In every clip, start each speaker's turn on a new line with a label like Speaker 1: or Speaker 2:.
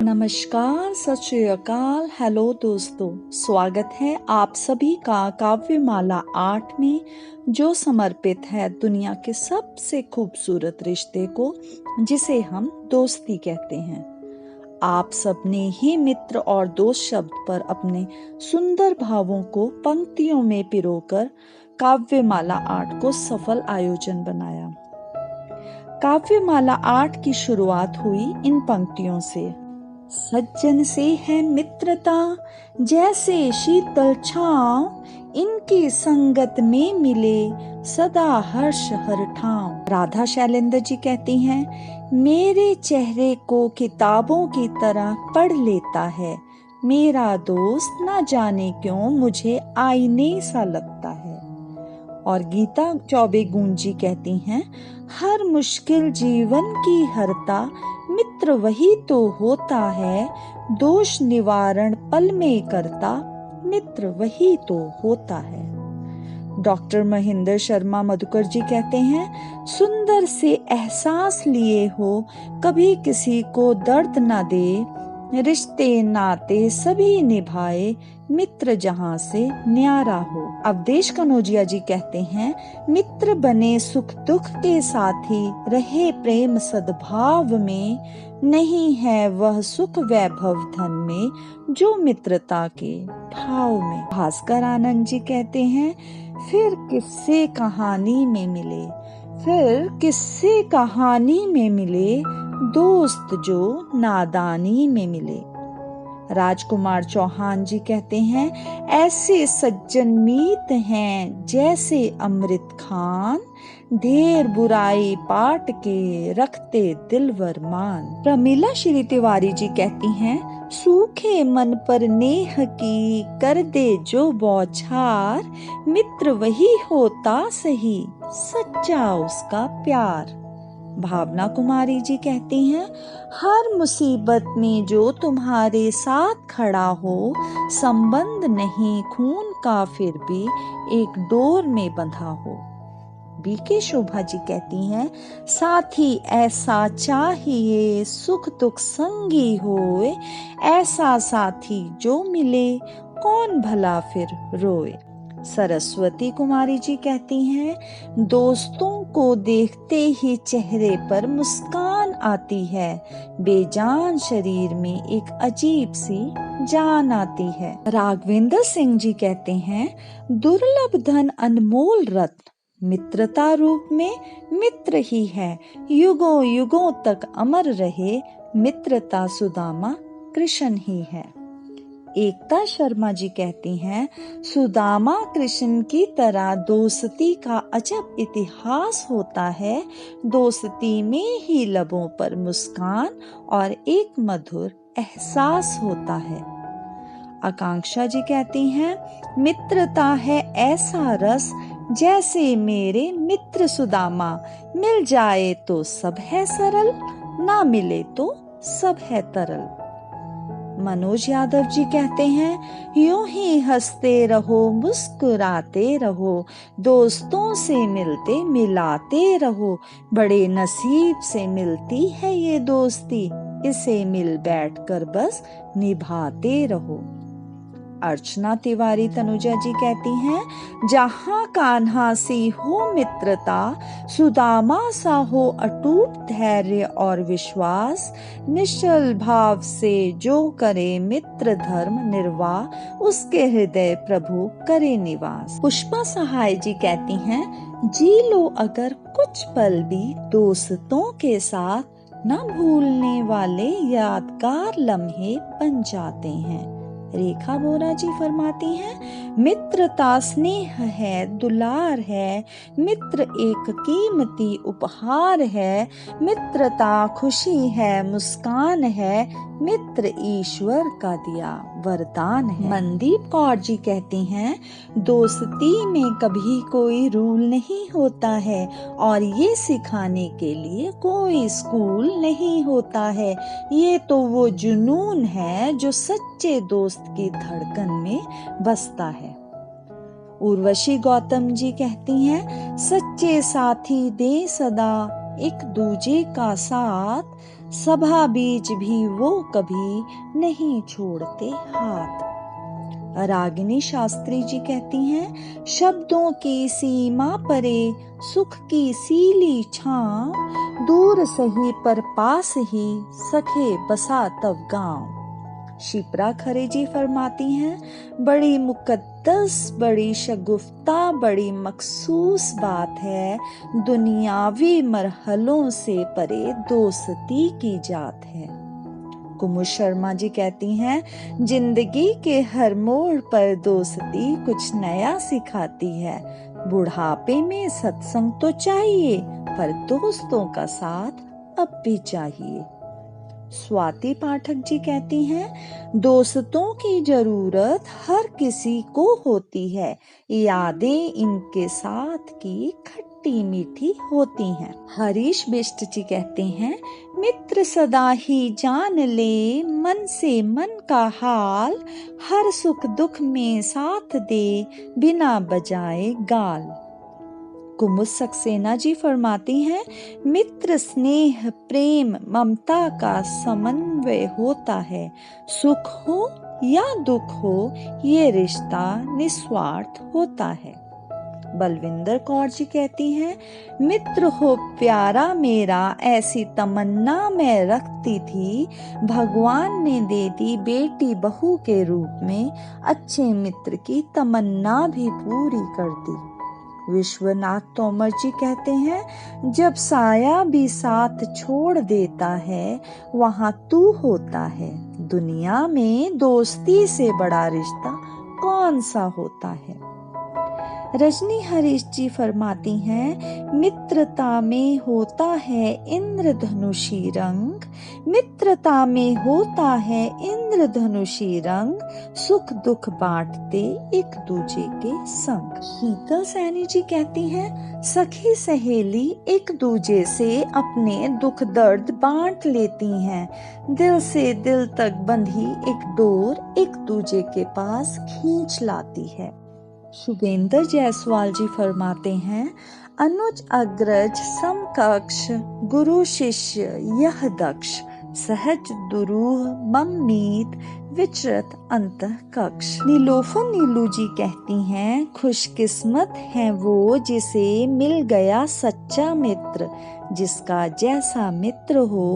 Speaker 1: नमस्कार, सत श्री अकाल, हेलो दोस्तों। स्वागत है आप सभी का काव्यमाला 8 में, जो समर्पित है दुनिया के सबसे खूबसूरत रिश्ते को, जिसे हम दोस्ती कहते हैं। आप सबने ही मित्र और दोस्त शब्द पर अपने सुंदर भावों को पंक्तियों में पिरोकर काव्यमाला 8 को सफल आयोजन बनाया। काव्यमाला 8 की शुरुआत हुई इन पंक्तियों से। सज्जन से है मित्रता जैसे शीतल छाँव, इनकी संगत में मिले सदा हर्ष हर ठाव। राधा शैलेंद्र जी कहती हैं, मेरे चेहरे को किताबों की तरह पढ़ लेता है, मेरा दोस्त ना जाने क्यों मुझे आईने सा लगता है। और गीता चौबे गुंजी कहती हैं, हर मुश्किल जीवन की हरता मित्र वही तो होता है, दोष निवारण पल में करता मित्र वही तो होता है। डॉक्टर महेंद्र शर्मा मधुकर जी कहते हैं, सुंदर से एहसास लिए हो, कभी किसी को दर्द ना दे, रिश्ते नाते सभी निभाए, मित्र जहां से न्यारा हो। अवधेश कनौजिया जी कहते हैं, मित्र बने सुख दुख के साथी, रहे प्रेम सद्भाव में, नहीं है वह सुख वैभव धन में, जो मित्रता के भाव में। भास्कर आनंद जी कहते हैं, फिर किस्से कहानी में मिले, फिर किस्से कहानी में मिले, दोस्त जो नादानी में मिले। राजकुमार चौहान जी कहते हैं, ऐसे सज्जन मीत हैं जैसे अमृत खान, ढेर बुराई पाट के रखते दिलवर मान। प्रमिला श्री तिवारी जी कहती हैं, सूखे मन पर नेह की कर दे जो बौछार, मित्र वही होता सही, सच्चा उसका प्यार। भावना कुमारी जी कहती हैं, हर मुसीबत में जो तुम्हारे साथ खड़ा हो, संबंध नहीं खून का फिर भी एक डोर में बंधा हो। बीके शोभा जी कहती हैं, साथी ऐसा चाहिए सुख दुख संगी होए, ऐसा साथी जो मिले कौन भला फिर रोए। सरस्वती कुमारी जी कहती हैं, दोस्तों को देखते ही चेहरे पर मुस्कान आती है, बेजान शरीर में एक अजीब सी जान आती है। राघवेंद्र सिंह जी कहते हैं, दुर्लभ धन अनमोल रत्न मित्रता रूप में मित्र ही है, युगों युगों तक अमर रहे, मित्रता सुदामा कृष्ण ही है। एकता शर्मा जी कहती हैं, सुदामा कृष्ण की तरह दोस्ती का अजब इतिहास होता है, दोस्ती में ही लबों पर मुस्कान और एक मधुर एहसास होता है। आकांक्षा जी कहती हैं, मित्रता है ऐसा रस जैसे मेरे मित्र सुदामा, मिल जाए तो सब है सरल, ना मिले तो सब है तरल। मनोज यादव जी कहते हैं, यूं ही हंसते रहो मुस्कुराते रहो, दोस्तों से मिलते मिलाते रहो, बड़े नसीब से मिलती है ये दोस्ती, इसे मिल बैठकर बस निभाते रहो। अर्चना तिवारी तनुजा जी कहती हैं, जहाँ कान्हा सी हो मित्रता, सुदामा सा हो अटूट धैर्य और विश्वास, निश्चल भाव से जो करे मित्र धर्म निर्वाह, उसके हृदय प्रभु करे निवास। पुष्पा सहाय जी कहती हैं, जी लो अगर कुछ पल भी दोस्तों के साथ, न भूलने वाले यादगार लम्हे बन जाते हैं। रेखा बोरा जी फरमाती हैं, मित्रता स्नेह है, दुलार है, मित्र एक कीमती उपहार है, मित्रता खुशी है, मुस्कान है, मित्र ईश्वर का दिया वरदान है। मनदीप कौर जी कहती हैं, दोस्ती में कभी कोई रूल नहीं होता है, और ये सिखाने के लिए कोई स्कूल नहीं होता है, ये तो वो जुनून है जो सच्चे दोस्त की धड़कन में बसता है। उर्वशी गौतम जी कहती हैं, सच्चे साथी दे सदा एक दूजे का साथ, सभा बीच भी वो कभी नहीं छोड़ते हाथ। रागिनी शास्त्री जी कहती हैं, शब्दों की सीमा परे सुख की सीली छांव, दूर सही पर पास ही सखे बसा तब गांव। शिप्रा खरे जी फरमाती हैं, बड़ी मुकद्दस, बड़ी शगुफ्ता, बड़ी मखसूस बात है, दुनियावी मरहलों से परे दोस्ती की जात है। कुमुद शर्मा जी कहती हैं, जिंदगी के हर मोड़ पर दोस्ती कुछ नया सिखाती है। बुढ़ापे में सत्संग तो चाहिए, पर दोस्तों का साथ अब भी चाहिए। स्वाति पाठक जी कहती हैं, दोस्तों की जरूरत हर किसी को होती है, यादें इनके साथ की खट्टी मीठी होती हैं। हरीश बिष्ट जी कहते हैं, मित्र सदा ही जान ले मन से मन का हाल, हर सुख दुख में साथ दे बिना बजाए गाल। कुमुद सक्सेना जी फरमाती हैं, मित्र स्नेह प्रेम ममता का समन्वय होता है, सुख हो या दुख हो ये रिश्ता निस्वार्थ होता है। बलविंदर कौर जी कहती हैं, मित्र हो प्यारा मेरा ऐसी तमन्ना मैं रखती थी, भगवान ने दे दी बेटी बहू के रूप में, अच्छे मित्र की तमन्ना भी पूरी कर दी। विश्वनाथ तोमर जी कहते हैं, जब साया भी साथ छोड़ देता है वहां तू होता है, दुनिया में दोस्ती से बड़ा रिश्ता कौन सा होता है। रजनी हरीश जी फरमाती हैं, मित्रता में होता है इंद्रधनुषी रंग, मित्रता में होता है इंद्रधनुषी रंग, सुख दुख बांटते एक दूजे के संग। शीतल सैनी जी कहती हैं, सखी सहेली एक दूजे से अपने दुख दर्द बांट लेती हैं, दिल से दिल तक बंधी एक डोर एक दूजे के पास खींच लाती है। शुभेंद्र जायसवाल जी फरमाते हैं, अनुज अग्रज समकक्ष गुरु शिष्य यह दक्ष, सहज दुरूह मम्मीत विचरत अंतः कक्ष। नीलोफर नीलू जी कहती हैं, खुशकिस्मत है वो जिसे मिल गया सच्चा मित्र, जिसका जैसा मित्र हो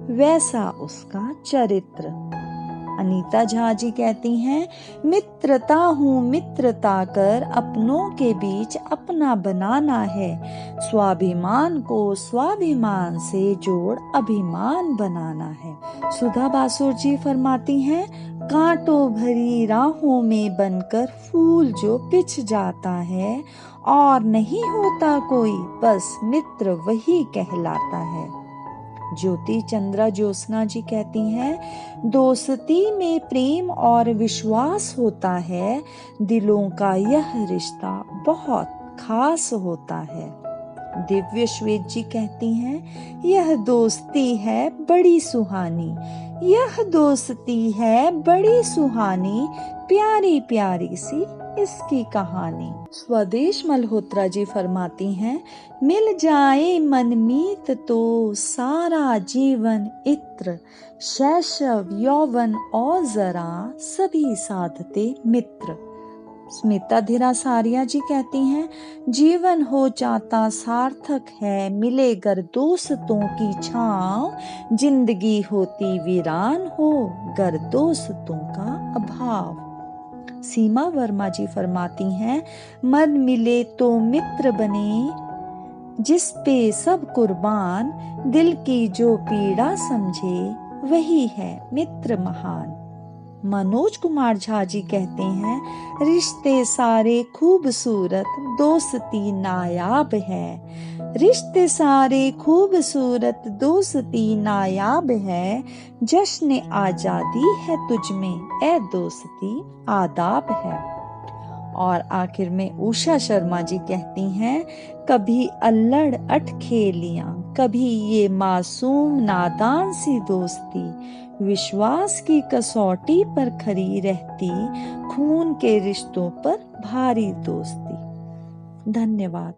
Speaker 1: वैसा उसका चरित्र। अनीता झा जी कहती हैं, मित्रता हूँ मित्रता कर अपनों के बीच अपना बनाना है, स्वाभिमान को स्वाभिमान से जोड़ अभिमान बनाना है। सुधा बासुर जी फरमाती हैं, कांटों भरी राहों में बनकर फूल जो पिछ जाता है, और नहीं होता कोई बस मित्र वही कहलाता है। ज्योति चंद्रा ज्योत्सना जी कहती हैं, दोस्ती में प्रेम और विश्वास होता है, दिलों का यह रिश्ता बहुत खास होता है। दिव्य श्वेत जी कहती हैं, यह दोस्ती है बड़ी सुहानी, यह दोस्ती है बड़ी सुहानी, प्यारी प्यारी सी इसकी कहानी। स्वदेश मल्होत्रा जी फरमाती हैं, मिल जाए मनमीत तो सारा जीवन इत्र, शैशव यौवन और जरा सभी साधते मित्र। स्मिता धीरा सारिया जी कहती हैं, जीवन हो जाता सार्थक है, मिले गर दोस्तों की छांव, जिंदगी होती वीरान हो गर दोस्तों का अभाव। सीमा वर्मा जी फरमाती हैं, मन मिले तो मित्र बने, जिस पे सब कुर्बान, दिल की जो पीड़ा समझे वही है मित्र महान। मनोज कुमार झा जी कहते हैं, रिश्ते सारे खूबसूरत दोस्ती नायाब है, रिश्ते सारे खूबसूरत दोस्ती नायाब है, जश्न आजादी है तुझ में ए दोस्ती आदाब है। और आखिर में उषा शर्मा जी कहती हैं, कभी अल्लड़ अटखेलियां, कभी ये मासूम नादान सी दोस्ती, विश्वास की कसौटी पर खरी रहती, खून के रिश्तों पर भारी दोस्ती। धन्यवाद।